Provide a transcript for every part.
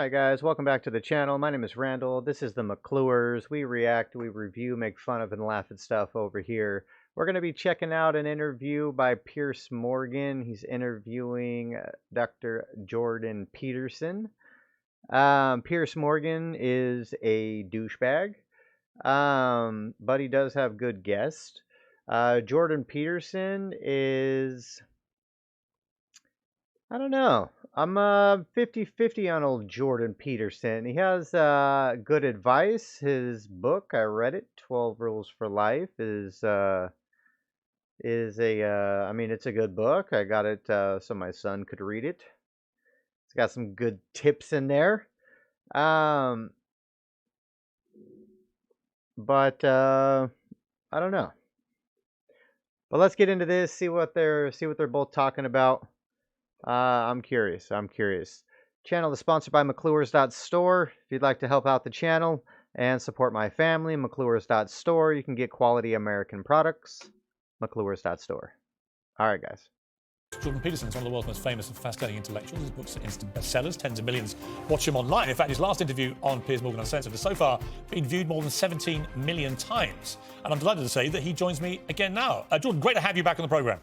Hi guys, welcome back to the channel. My name is Randall. This is the McClures. We react, we review, make fun of, and laugh at stuff over here. We're going to be checking out an interview by Piers Morgan. He's interviewing Dr. Jordan Peterson. Piers Morgan is a douchebag, but he does have good guests. Jordan Peterson is... I don't know. I'm 50-50 on old Jordan Peterson. He has good advice. His book, I read it, 12 Rules for Life, is a I mean, it's a good book. I got it so my son could read it. It's got some good tips in there. But I don't know. But let's get into this, see what they're both talking about. I'm curious. Channel is sponsored by McClures.store. If you'd like to help out the channel and support my family, McClures.store. You can get quality American products. McClures.store. All right, guys. Jordan Peterson is one of the world's most famous and fascinating intellectuals. His books are instant bestsellers. Tens of millions watch him online. In fact, his last interview on Piers Morgan Uncensored has so far been viewed more than 17 million times. And I'm delighted to say that he joins me again now. Jordan, great to have you back on the programme.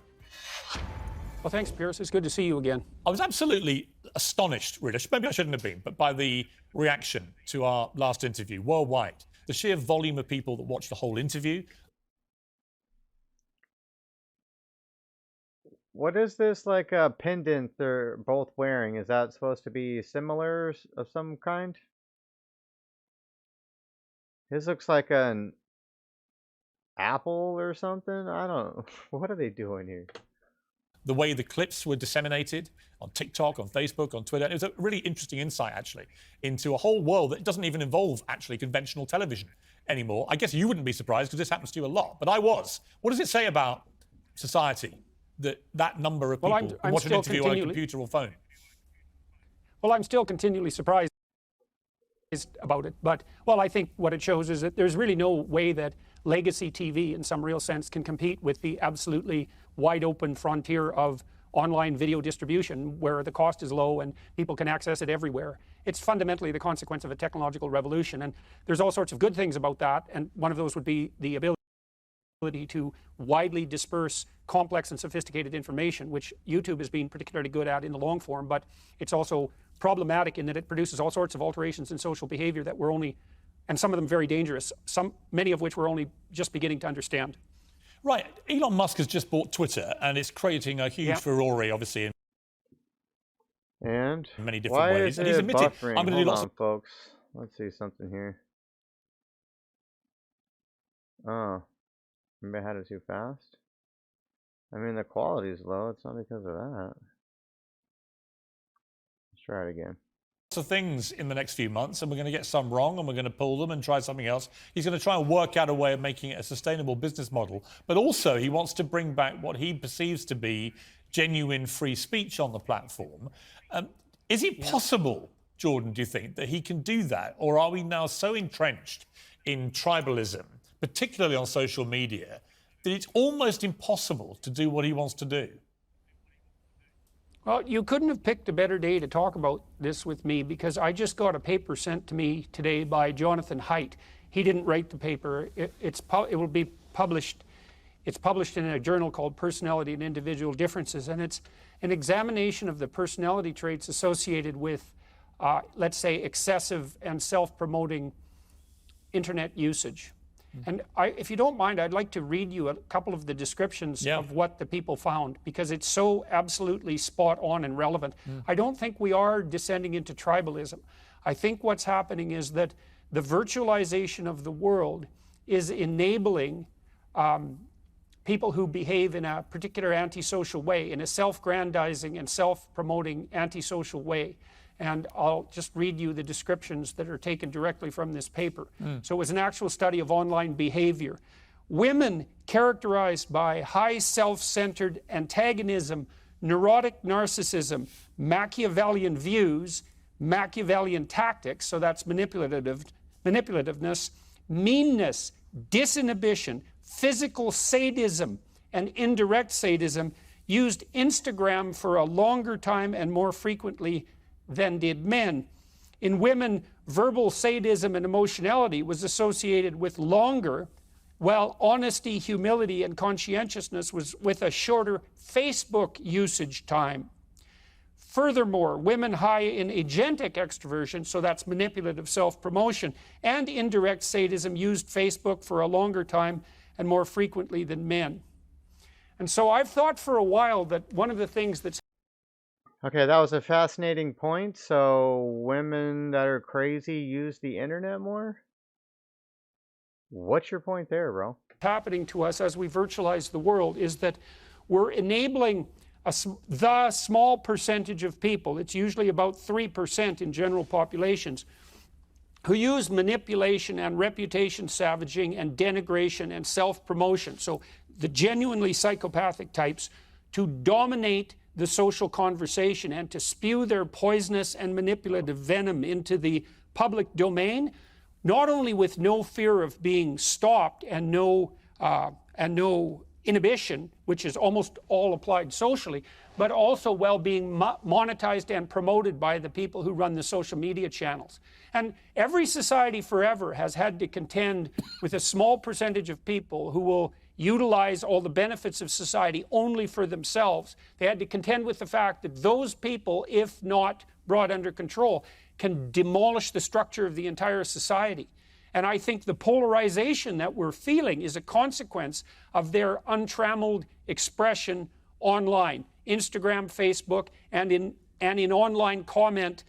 Well, thanks, Piers. It's good to see you again. I was absolutely astonished, really. Maybe I shouldn't have been, but by the reaction to our last interview worldwide. The sheer volume of people that watched the whole interview. What is this, like a pendant they're both wearing? Is that supposed to be similar of some kind? His looks like an apple or something. I don't know. What are they doing here? The way the clips were disseminated on TikTok, on Facebook, on Twitter. It was a really interesting insight, actually, into a whole world that doesn't even involve, actually, conventional television anymore. I guess you wouldn't be surprised because this happens to you a lot, but I was. What does it say about society that number of people who watch an interview on a computer or phone? Well, I'm still continually surprised about it. But, well, I think what it shows is that there's really no way that legacy TV, in some real sense, can compete with the absolutely wide open frontier of online video distribution where the cost is low and people can access it everywhere. It's fundamentally the consequence of a technological revolution, and there's all sorts of good things about that, and one of those would be the ability to widely disperse complex and sophisticated information, which YouTube has been particularly good at in the long form, but it's also problematic in that it produces all sorts of alterations in social behavior that we're only, and some of them very dangerous, many of which we're only just beginning to understand. Right. Elon Musk has just bought Twitter, and it's creating a huge furore, obviously, in many different ways. And he's admitted, buffering? I'm going to do lots of... folks. Let's see something here. Oh, maybe I had it too fast. I mean, the quality is low. It's not because of that. Let's try it again. of things in the next few months, and we're going to get some wrong, and we're going to pull them and try something else. He's going to try and work out a way of making it a sustainable business model, but also he wants to bring back what he perceives to be genuine free speech on the platform. Is it possible, Jordan, do you think, that he can do that, or are we now so entrenched in tribalism, particularly on social media, that it's almost impossible to do what he wants to do? Well, you couldn't have picked a better day to talk about this with me, because I just got a paper sent to me today by Jonathan Haidt. He didn't write the paper. It will be published. It's published in a journal called Personality and Individual Differences, and it's an examination of the personality traits associated with, let's say, excessive and self-promoting internet usage. And if you don't mind, I'd like to read you a couple of the descriptions of what the people found, because it's so absolutely spot on and relevant. I don't think we are descending into tribalism. I think what's happening is that the virtualization of the world is enabling people who behave in a particular antisocial way, in a self-grandizing and self-promoting antisocial way. And I'll just read you the descriptions that are taken directly from this paper. So it was an actual study of online behavior. Women characterized by high self-centered antagonism, neurotic narcissism, Machiavellian views, Machiavellian tactics, so that's manipulativeness, meanness, disinhibition, physical sadism, and indirect sadism, used Instagram for a longer time and more frequently than did men. In women, verbal sadism and emotionality was associated with longer, while honesty, humility, and conscientiousness was with a shorter Facebook usage time. Furthermore, women high in agentic extroversion, so that's manipulative self-promotion, and indirect sadism used Facebook for a longer time and more frequently than men. And so I've thought for a while that one of the things that's... Okay, that was a fascinating point. So women that are crazy use the internet more? What's your point there, bro? happening to us as we virtualize the world is that we're enabling the small percentage of people, it's usually about 3% in general populations, who use manipulation and reputation savaging and denigration and self-promotion, so the genuinely psychopathic types, to dominate the social conversation and to spew their poisonous and manipulative venom into the public domain, not only with no fear of being stopped and no inhibition, which is almost all applied socially, but also while being monetized and promoted by the people who run the social media channels. And every society forever has had to contend with a small percentage of people who will utilize all the benefits of society only for themselves. They had to contend with the fact that those people, if not brought under control, can demolish the structure of the entire society. And I think the polarization that we're feeling is a consequence of their untrammeled expression online, Instagram, Facebook, and in online comment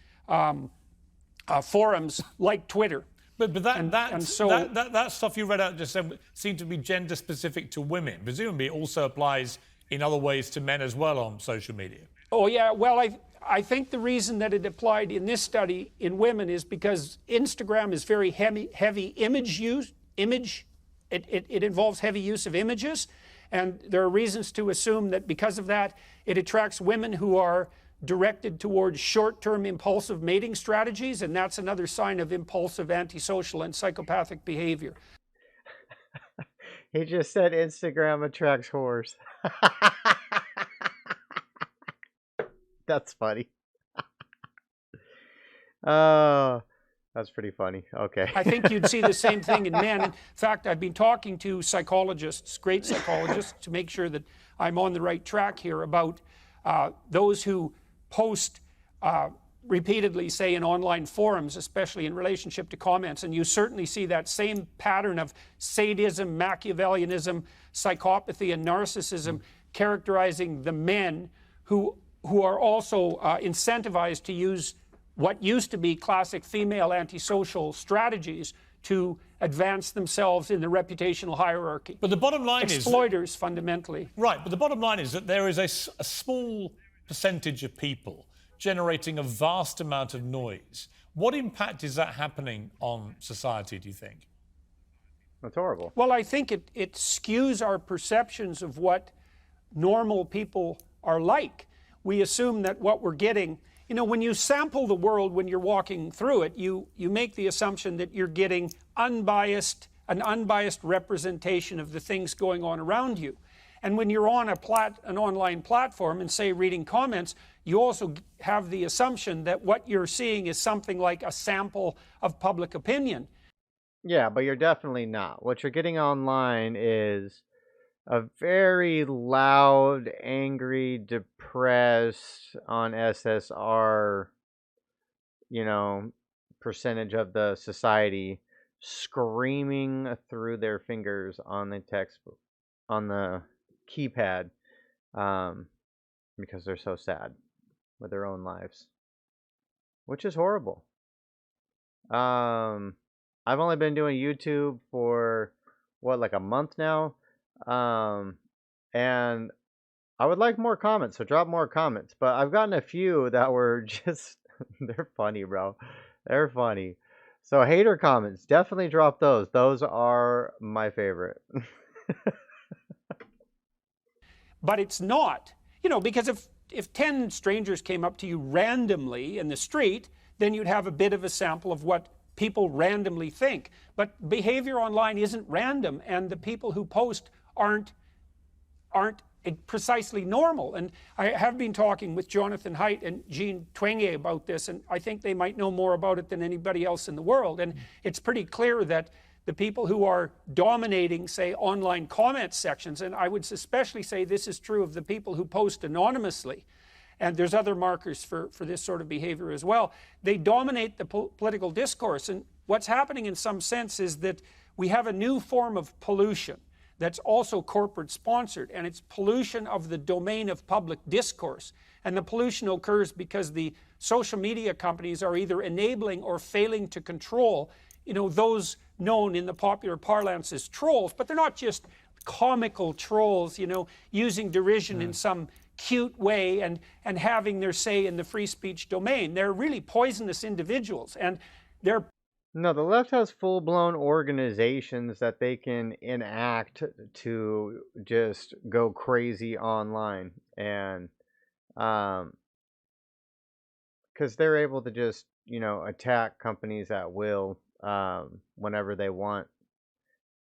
forums like Twitter. But that stuff you read out just seemed to be gender specific to women. Presumably it also applies in other ways to men as well on social media. Oh yeah, well I think the reason that it applied in this study in women is because Instagram is very heavy image use. It involves heavy use of images, and there are reasons to assume that because of that, it attracts women who are directed towards short-term impulsive mating strategies, and that's another sign of impulsive, antisocial, and psychopathic behavior. He just said Instagram attracts whores. That's funny. Oh, that's pretty funny. Okay. I think you'd see the same thing in men. In fact, I've been talking to psychologists, great psychologists, to make sure that I'm on the right track here about those who post repeatedly, say in online forums, especially in relationship to comments, and you certainly see that same pattern of sadism, Machiavellianism, psychopathy, and narcissism characterizing the men who are also incentivized to use what used to be classic female antisocial strategies to advance themselves in the reputational hierarchy. But the bottom line is... Exploiters, fundamentally. Right, but the bottom line is that there is a small percentage of people generating a vast amount of noise. What impact is that happening on society, do you think? That's horrible. Well, I think it skews our perceptions of what normal people are like. We assume that what we're getting, you know, when you sample the world, when you're walking through it, you make the assumption that you're getting an unbiased representation of the things going on around you. And when you're on an online platform and, say, reading comments, you also have the assumption that what you're seeing is something like a sample of public opinion. Yeah, but you're definitely not. What you're getting online is a very loud, angry, depressed, on SSR, you know, percentage of the society screaming through their fingers on the textbook, on the keypad, because they're so sad with their own lives, which is horrible. I've only been doing YouTube for what, like a month now, and I would like more comments, so drop more comments. But I've gotten a few that were just they're funny, bro. They're funny. So hater comments, definitely drop those. Those are my favorite. But it's not, you know, because if 10 strangers came up to you randomly in the street, then you'd have a bit of a sample of what people randomly think. But behavior online isn't random, and the people who post aren't precisely normal. And I have been talking with Jonathan Haidt and Jean Twenge about this, and I think they might know more about it than anybody else in the world. And it's pretty clear that the people who are dominating, say, online comment sections, and I would especially say this is true of the people who post anonymously, and there's other markers for this sort of behavior as well, they dominate the political discourse. And what's happening in some sense is that we have a new form of pollution that's also corporate sponsored, and it's pollution of the domain of public discourse. And the pollution occurs because the social media companies are either enabling or failing to control, those known in the popular parlance as trolls, but they're not just comical trolls, using derision in some cute way and having their say in the free speech domain. They're really poisonous individuals, and they're No, the left has full-blown organizations that they can enact to just go crazy online, and because they're able to just attack companies at will whenever they want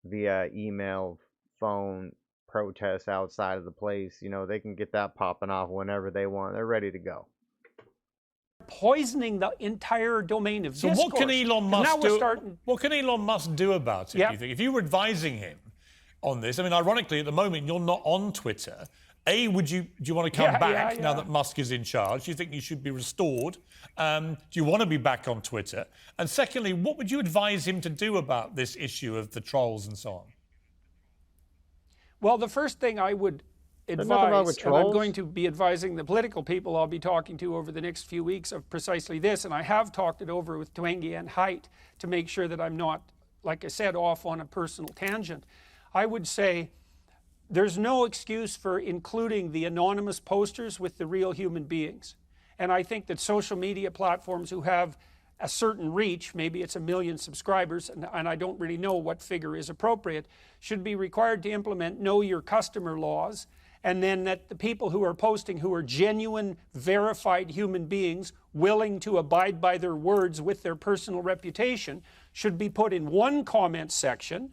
via email, phone, protests outside of the place. They can get that popping off whenever they want. They're ready to go. poisoning the entire domain of discourse. So what can Elon Musk do? What can Elon Musk do about it? Yeah. Do you think? If you were advising him on this, I mean, ironically, at the moment you're not on Twitter. Do you want to come back now that Musk is in charge? Do you think you should be restored? Do you want to be back on Twitter? And secondly, what would you advise him to do about this issue of the trolls and so on? Well, the first thing I would advise, and I'm going to be advising the political people I'll be talking to over the next few weeks of precisely this, and I have talked it over with Twenge and Haidt to make sure that I'm not, like I said, off on a personal tangent. I would say there's no excuse for including the anonymous posters with the real human beings. And I think that social media platforms who have a certain reach, maybe it's 1 million subscribers, and I don't really know what figure is appropriate, should be required to implement know your customer laws, and then that the people who are posting who are genuine, verified human beings willing to abide by their words with their personal reputation should be put in one comment section,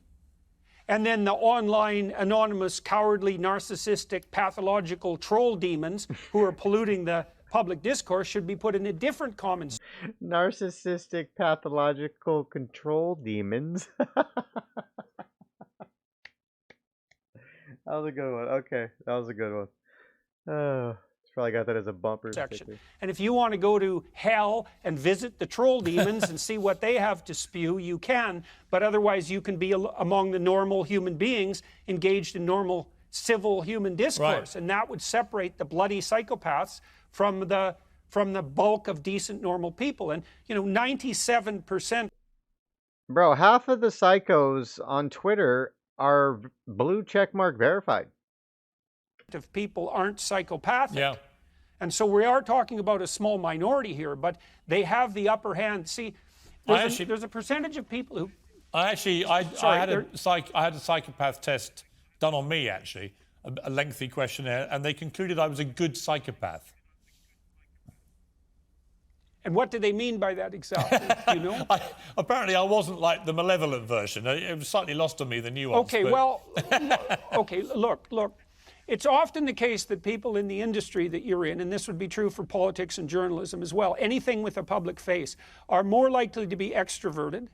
and then the online, anonymous, cowardly, narcissistic, pathological troll demons who are polluting the public discourse should be put in a different comment section. Narcissistic, pathological control demons. That was a good one. Okay, that was a good one. Oh, probably got that as a bumper section. And if you want to go to hell and visit the troll demons and see what they have to spew, you can. But otherwise, you can be among the normal human beings engaged in normal civil human discourse. Right. And that would separate the bloody psychopaths from the bulk of decent, normal people. And, 97%. Bro, half of the psychos on Twitter are blue checkmark verified. Of people aren't psychopathic. Yeah. And so we are talking about a small minority here, but they have the upper hand. See, there's a percentage of people who... I had a psychopath test done on me, actually, a lengthy questionnaire, and they concluded I was a good psychopath. And what do they mean by that exactly? Do you know? Apparently, I wasn't like the malevolent version. It was slightly lost on me, the nuance. Okay, well, okay, look. It's often the case that people in the industry that you're in, and this would be true for politics and journalism as well, anything with a public face, are more likely to be extroverted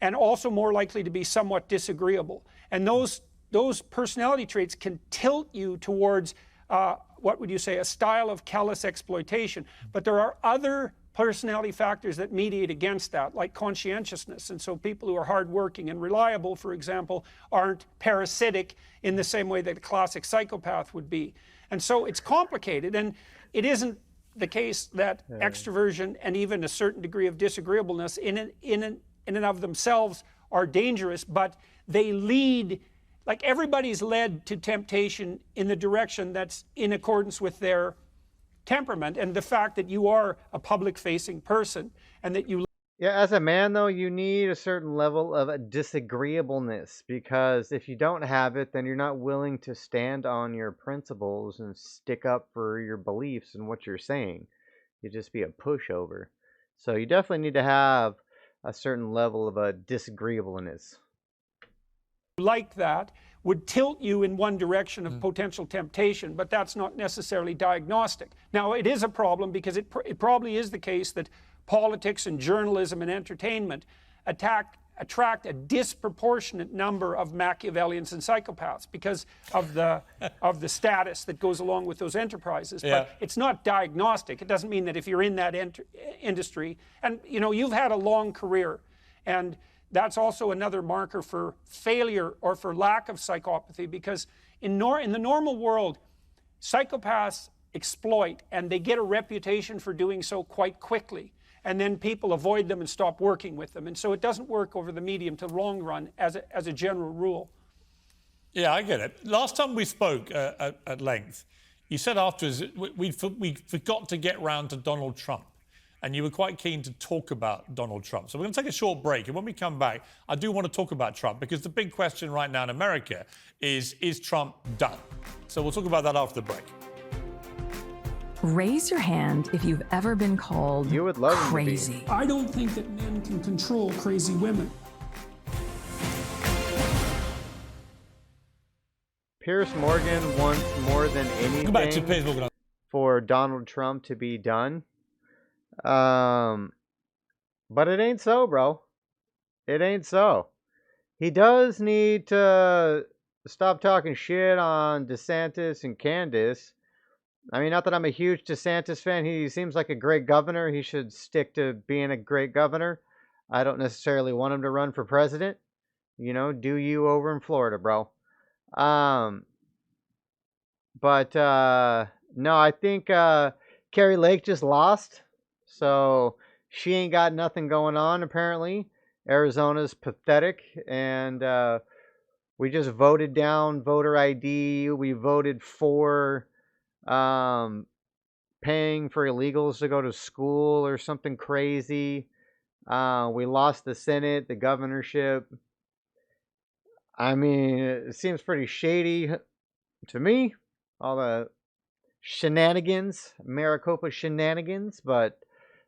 and also more likely to be somewhat disagreeable. And those personality traits can tilt you towards, what would you say, a style of callous exploitation. But there are other personality factors that mediate against that, like conscientiousness. And so people who are hardworking and reliable, for example, aren't parasitic in the same way that a classic psychopath would be. And so it's complicated, and it isn't the case that extroversion and even a certain degree of disagreeableness in and of themselves are dangerous, but they lead, like everybody's led to temptation in the direction that's in accordance with their temperament, and the fact that you are a public-facing person and that you... Yeah, as a man, though, you need a certain level of disagreeableness, because if you don't have it, then you're not willing to stand on your principles and stick up for your beliefs and what you're saying. You'd just be a pushover. So you definitely need to have a certain level of a disagreeableness. Like that, would tilt you in one direction of potential temptation, but that's not necessarily diagnostic. Now, it is a problem because it probably is the case that politics and journalism and entertainment attract a disproportionate number of Machiavellians and psychopaths because of the status that goes along with those enterprises. Yeah. But it's not diagnostic. It doesn't mean that if you're in that industry, and you know, you've had a long career, and that's also another marker for failure or for lack of psychopathy, because in the normal world, psychopaths exploit, and they get a reputation for doing so quite quickly. And then people avoid them and stop working with them. And so it doesn't work over the medium to long run as a general rule. Yeah, I get it. Last time we spoke at length, you said afterwards we forgot to get round to Donald Trump. And you were quite keen to talk about Donald Trump. So we're going to take a short break. And when we come back, I do want to talk about Trump, because the big question right now in America is Trump done? So we'll talk about that after the break. Raise your hand if you've ever been called You would love him to be. crazy. I don't think that men can control crazy women. Piers Morgan wants more than Go back to anything Piers Morgan. for Donald Trump to be done. But it ain't so, bro. It ain't so. He does need to stop talking shit on DeSantis and Candace. I mean, not that I'm a huge DeSantis fan. He seems like a great governor. He should stick to being a great governor. I don't necessarily want him to run for president. You know, do you over in Florida, bro. But no, I think Carrie Lake just lost. So she ain't got nothing going on, apparently. Arizona's pathetic. And we just voted down voter ID. We voted for paying for illegals to go to school or something crazy. We lost the Senate, the governorship. I mean, it seems pretty shady to me. All the shenanigans, Maricopa shenanigans, but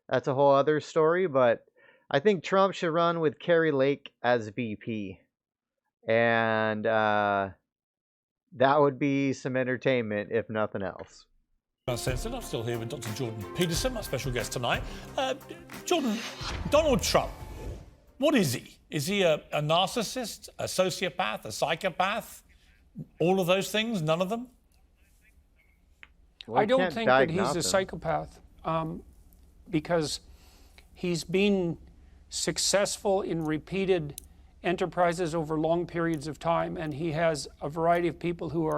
that's a whole other story. But I think Trump should run with Carrie Lake as VP. And that would be some entertainment, if nothing else. Uncensored. I'm still here with Dr. Jordan Peterson, my special guest tonight. Jordan, Donald Trump, what is he? Is he a narcissist, a sociopath, a psychopath? All of those things? None of them? Well, I you don't can't think that he's diagnose a him. psychopath because he's been successful in repeated enterprises over long periods of time, and he has a variety of people who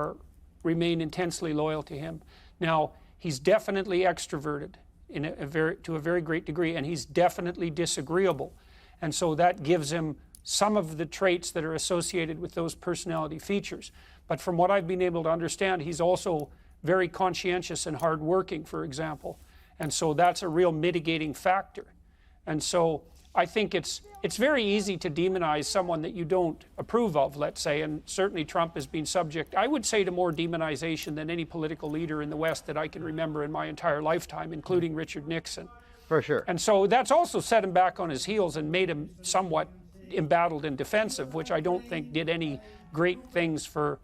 remain intensely loyal to him. Now, he's definitely extroverted to a very great degree, and he's definitely disagreeable. And so that gives him some of the traits that are associated with those personality features. But from what I've been able to understand, he's also very conscientious and hardworking, for example. And so that's a real mitigating factor. And so I think it's very easy to demonize someone that you don't approve of, let's say, and certainly Trump has been subject, I would say, to more demonization than any political leader in the West that I can remember in my entire lifetime, including Richard Nixon. For sure. And so that's also set him back on his heels and made him somewhat embattled and defensive, which I don't think did any great things for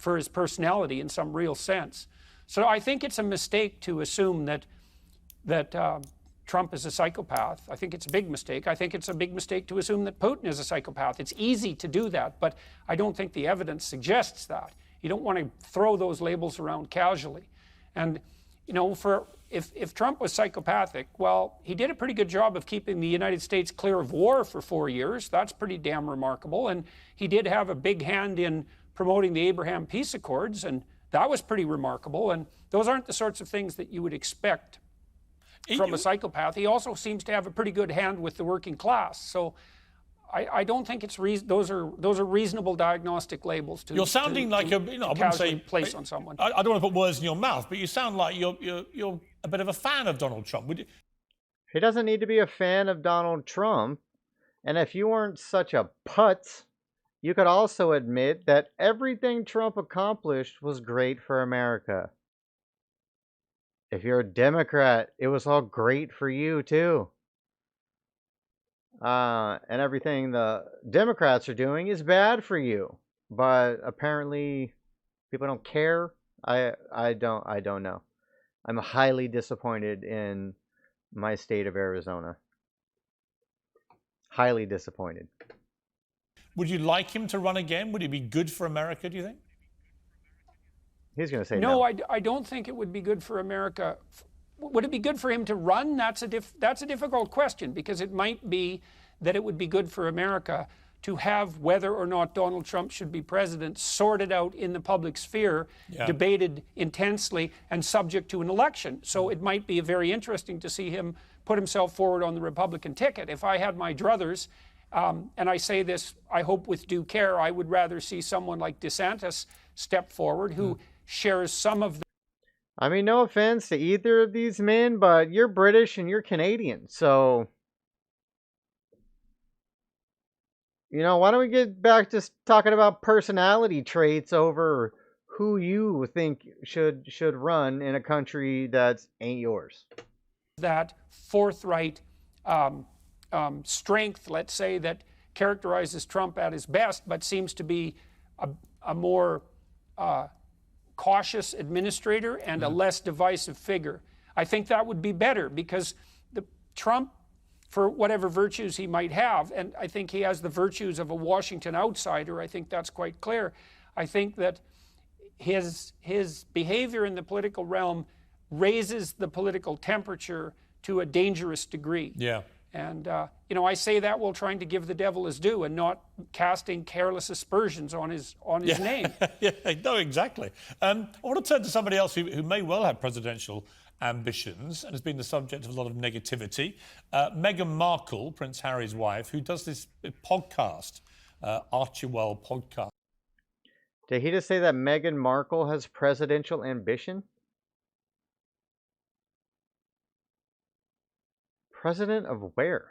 his personality in some real sense. So I think it's a mistake to assume that Trump is a psychopath. I think it's a big mistake. I think it's a big mistake to assume that Putin is a psychopath. It's easy to do that, but I don't think the evidence suggests that. You don't want to throw those labels around casually. And, you know, if Trump was psychopathic, well, he did a pretty good job of keeping the United States clear of war for 4 years. That's pretty damn remarkable. And he did have a big hand in promoting the Abraham Peace Accords, and that was pretty remarkable. And those aren't the sorts of things that you would expect from a psychopath. He also seems to have a pretty good hand with the working class. So I don't think it's those are reasonable diagnostic labels to. You're sounding like I wouldn't say place on someone. I don't want to put words in your mouth, but you sound like you're a bit of a fan of Donald Trump. He doesn't need to be a fan of Donald Trump. And if you weren't such a putz, you could also admit that everything Trump accomplished was great for America. If you're a Democrat, it was all great for you too. And everything the Democrats are doing is bad for you. but apparently people don't care. I don't know. I'm highly disappointed in my state of Arizona. Highly disappointed. Would you like him to run again? Would it be good for America, do you think? He's going to say No, no. I don't think it would be good for America. Would it be good for him to run? That's a difficult question, because it might be that it would be good for America to have whether or not Donald Trump should be president sorted out in the public sphere, debated intensely, and subject to an election. So it might be very interesting to see him put himself forward on the Republican ticket. If I had my druthers, and I say this, I hope with due care, I would rather see someone like DeSantis step forward who shares some of the. I mean, no offense to either of these men, but you're British and you're Canadian. So, why don't we get back to talking about personality traits over who you think should run in a country that ain't yours? That forthright strength, let's say, that characterizes Trump at his best, but seems to be a more cautious administrator and a less divisive figure. I think that would be better, because Trump, for whatever virtues he might have, and I think he has the virtues of a Washington outsider, I think that's quite clear. I think that his behavior in the political realm raises the political temperature to a dangerous degree. Yeah. And, I say that while trying to give the devil his due and not casting careless aspersions on his name. Yeah, no, exactly. I want to turn to somebody else who may well have presidential ambitions and has been the subject of a lot of negativity. Meghan Markle, Prince Harry's wife, who does this podcast, Archewell podcast. Did he just say that Meghan Markle has presidential ambition? President of where?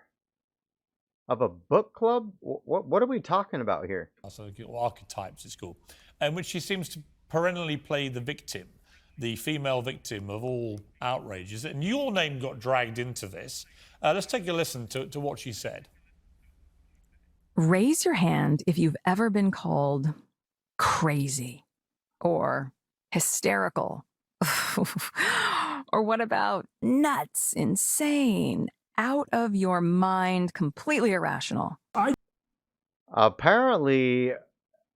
Of a book club? What are we talking about here? So archetypes, it's called, in which she seems to perennially play the victim, the female victim of all outrages. And your name got dragged into this. Let's take a listen to what she said. Raise your hand if you've ever been called crazy or hysterical. Or what about nuts, insane, out of your mind, completely irrational? Apparently,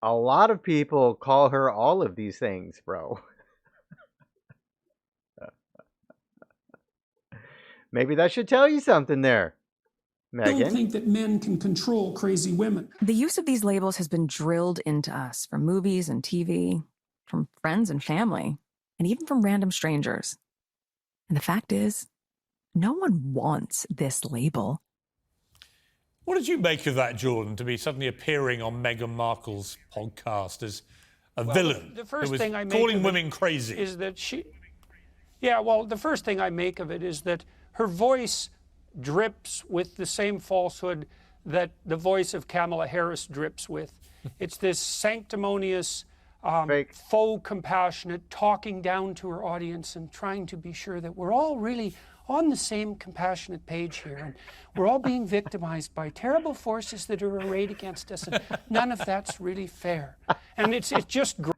a lot of people call her all of these things, bro. Maybe that should tell you something there, I don't Megan. think that men can control crazy women. The use of these labels has been drilled into us from movies and TV, from friends and family, and even from random strangers. And the fact is, no one wants this label. What did you make of that, Jordan, to be suddenly appearing on Meghan Markle's podcast as a villain? The first who was thing I make calling of women it crazy is that the first thing I make of it is that her voice drips with the same falsehood that the voice of Kamala Harris drips with. It's this sanctimonious, faux compassionate, talking down to her audience and trying to be sure that we're all really on the same compassionate page here, and we're all being victimized by terrible forces that are arrayed against us, and none of that's really fair. And it's just great.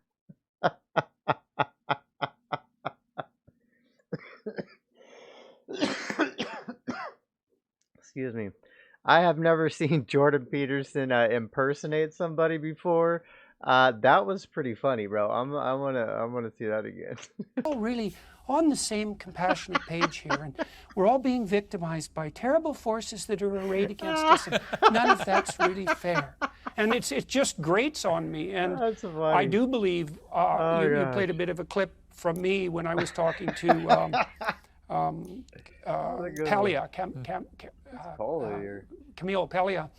Excuse me. I have never seen Jordan Peterson impersonate somebody before. That was pretty funny, bro. I wanna see that again. All really on the same compassionate page here, and we're all being victimized by terrible forces that are arrayed against us, and none of that's really fair. And it just grates on me. And That's funny. I do believe you gosh. played a bit of a clip from me when I was talking to Pelia, Camille Pelia,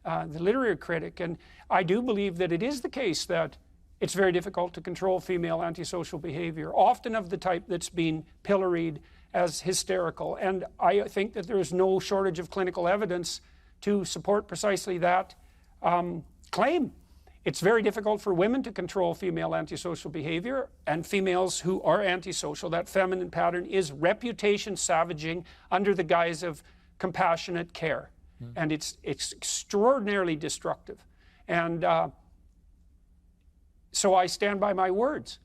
the literary critic. And I do believe that it is the case that it's very difficult to control female antisocial behavior, often of the type that's been pilloried as hysterical. And I think that there is no shortage of clinical evidence to support precisely that claim. It's very difficult for women to control female antisocial behavior, and females who are antisocial, that feminine pattern is reputation savaging under the guise of compassionate care. And it's extraordinarily destructive. And so I stand by my words.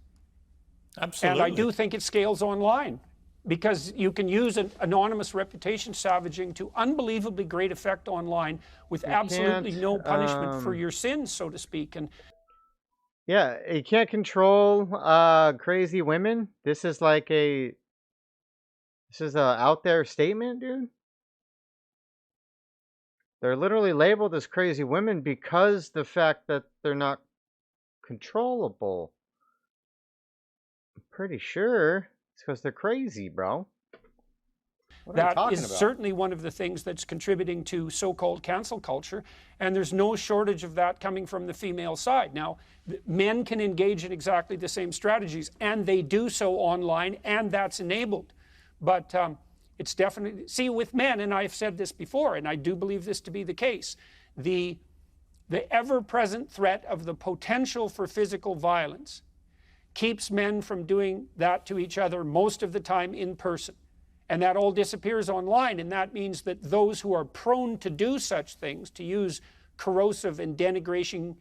Absolutely. And I do think it scales online, because you can use an anonymous reputation savaging to unbelievably great effect online with absolutely no punishment for your sins, so to speak. And yeah, you can't control crazy women. This is like a out there statement, dude. They're literally labeled as crazy women because the fact that they're not controllable. I'm pretty sure it's because they're crazy, bro. What are you that talking is about? certainly one of the things that's contributing to so-called cancel culture, and there's no shortage of that coming from the female side. Now, men can engage in exactly the same strategies, and they do so online, and that's enabled. But it's definitely, see, with men, and I've said this before, and I do believe this to be the case, the ever-present threat of the potential for physical violence keeps men from doing that to each other most of the time in person. And that all disappears online, and that means that those who are prone to do such things, to use corrosive and denigrating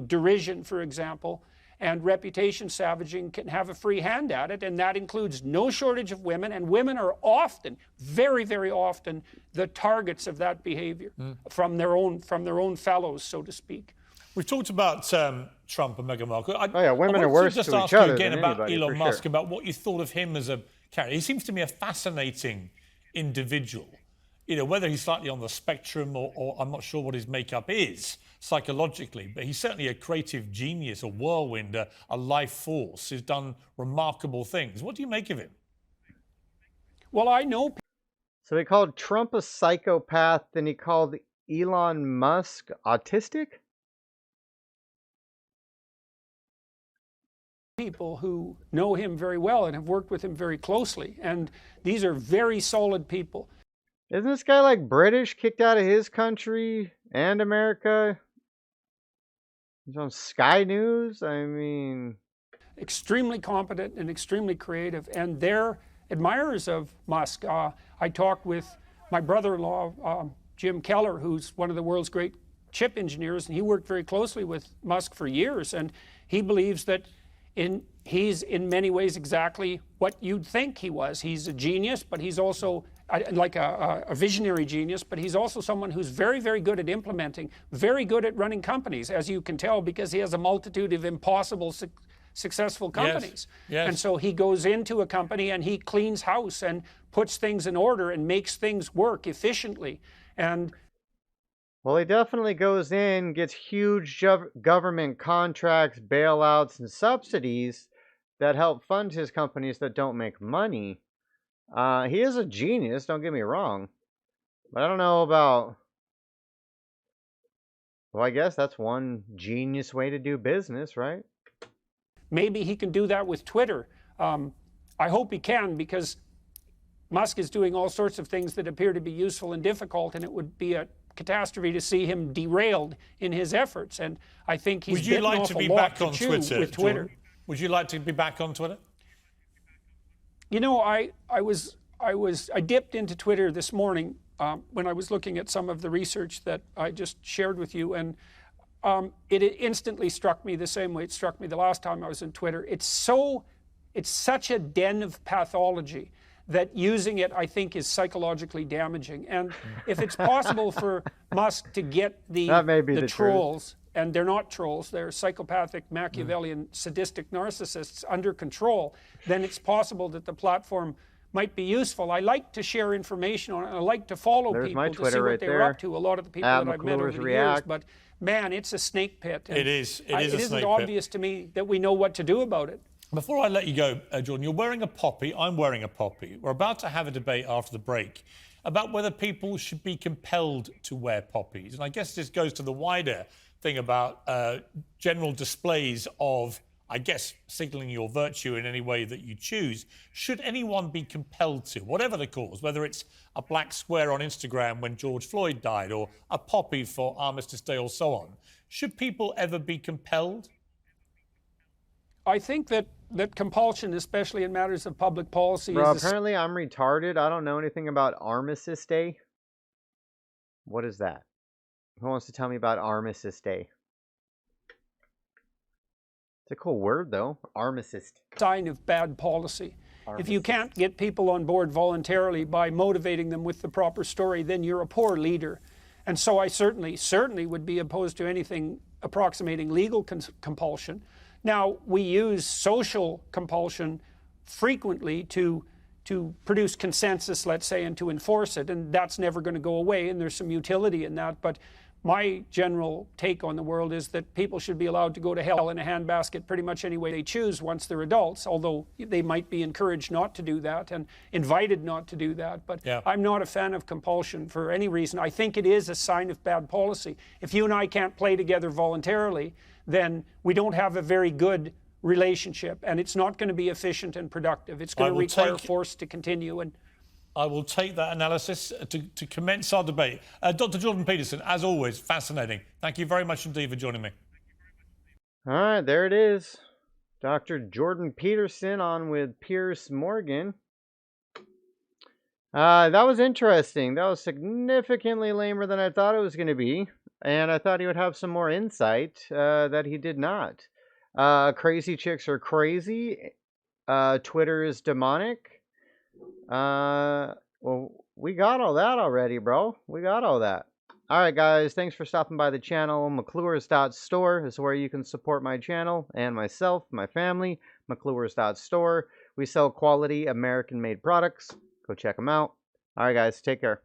derision, for example, and reputation savaging, can have a free hand at it, and that includes no shortage of women, and women are often, very, very often, the targets of that behavior from their own fellows, so to speak. We've talked about Trump and Meghan Markle. Women are worse to each other just ask you again than about anybody, Elon for Musk, sure. about what you thought of him as a character. He seems to me a fascinating individual. You know, whether he's slightly on the spectrum or I'm not sure what his makeup is psychologically, but he's certainly a creative genius, a whirlwind, a life force who's done remarkable things. What do you make of him? Well, I know. So he called Trump a psychopath, then he called Elon Musk autistic? People who know him very well and have worked with him very closely, and these are very solid people. Isn't this guy like British, kicked out of his country and America? He's on Sky News. I mean, Extremely competent and extremely creative, and they're admirers of Musk. I talked with my brother-in-law, Jim Keller, who's one of the world's great chip engineers, and he worked very closely with Musk for years, and he believes that he's in many ways exactly what you'd think he was. He's a genius, but he's also like a visionary genius, but he's also someone who's very, very good at implementing, very good at running companies, as you can tell, because he has a multitude of impossible successful companies. Yes. And so he goes into a company and he cleans house and puts things in order and makes things work efficiently. And well, he definitely goes in, gets huge government contracts, bailouts, and subsidies that help fund his companies that don't make money. He is a genius, don't get me wrong. But I don't know about... Well, I guess that's one genius way to do business, right? maybe he can do that with Twitter. I hope he can, because Musk is doing all sorts of things that appear to be useful and difficult, and it would be a catastrophe to see him derailed in his efforts. And I think he's bitten off a lot to chew with Twitter. Would you like to be back on Twitter? You know, I dipped into Twitter this morning when I was looking at some of the research that I just shared with you, and it instantly struck me the same way it struck me the last time I was on Twitter. It's such a den of pathology that using it, I think, is psychologically damaging. And if it's possible for Musk to get the trolls, and they're not trolls, they're psychopathic, Machiavellian, sadistic narcissists under control, then it's possible that the platform might be useful. I like to share information on it. I like to follow people to see what they're up to. A lot of the people that I've met over the years, but man, it's a snake pit. It is. It is a snake pit. It isn't obvious to me that we know what to do about it. Before I let you go, Jordan, you're wearing a poppy. I'm wearing a poppy. We're about to have a debate after the break about whether people should be compelled to wear poppies. And I guess this goes to the wider thing about general displays of, I guess, signaling your virtue in any way that you choose. Should anyone be compelled to, whatever the cause, whether it's a black square on Instagram when George Floyd died or a poppy for Armistice Day or so on, should people ever be compelled? I think that compulsion, especially in matters of public policy, Bro, apparently I'm retarded. I don't know anything about Armistice Day. What is that? Who wants to tell me about Armistice Day? It's a cool word, though. Armicist. Sign of bad policy. If you can't get people on board voluntarily by motivating them with the proper story, then you're a poor leader. And so I certainly would be opposed to anything approximating legal compulsion. Now, we use social compulsion frequently to produce consensus, let's say, and to enforce it, and that's never going to go away, and there's some utility in that. But my general take on the world is that people should be allowed to go to hell in a handbasket pretty much any way they choose once they're adults, although they might be encouraged not to do that and invited not to do that. But yeah. I'm not a fan of compulsion for any reason. I think it is a sign of bad policy. If you and I can't play together voluntarily, then we don't have a very good relationship, and it's not going to be efficient and productive. It's going to require force to continue. And I will take that analysis to commence our debate. Dr. Jordan Peterson, as always, fascinating. Thank you very much indeed for joining me. All right, there it is. Dr. Jordan Peterson on with Piers Morgan. That was interesting. That was significantly lamer than I thought it was going to be. And I thought he would have some more insight that he did not. Crazy chicks are crazy. Twitter is demonic. Well, we got all that already, bro. We got all that. All right, guys. Thanks for stopping by the channel. McClures.store is where you can support my channel and myself, my family. McClures.store. We sell quality American-made products. Go check them out. All right, guys. Take care.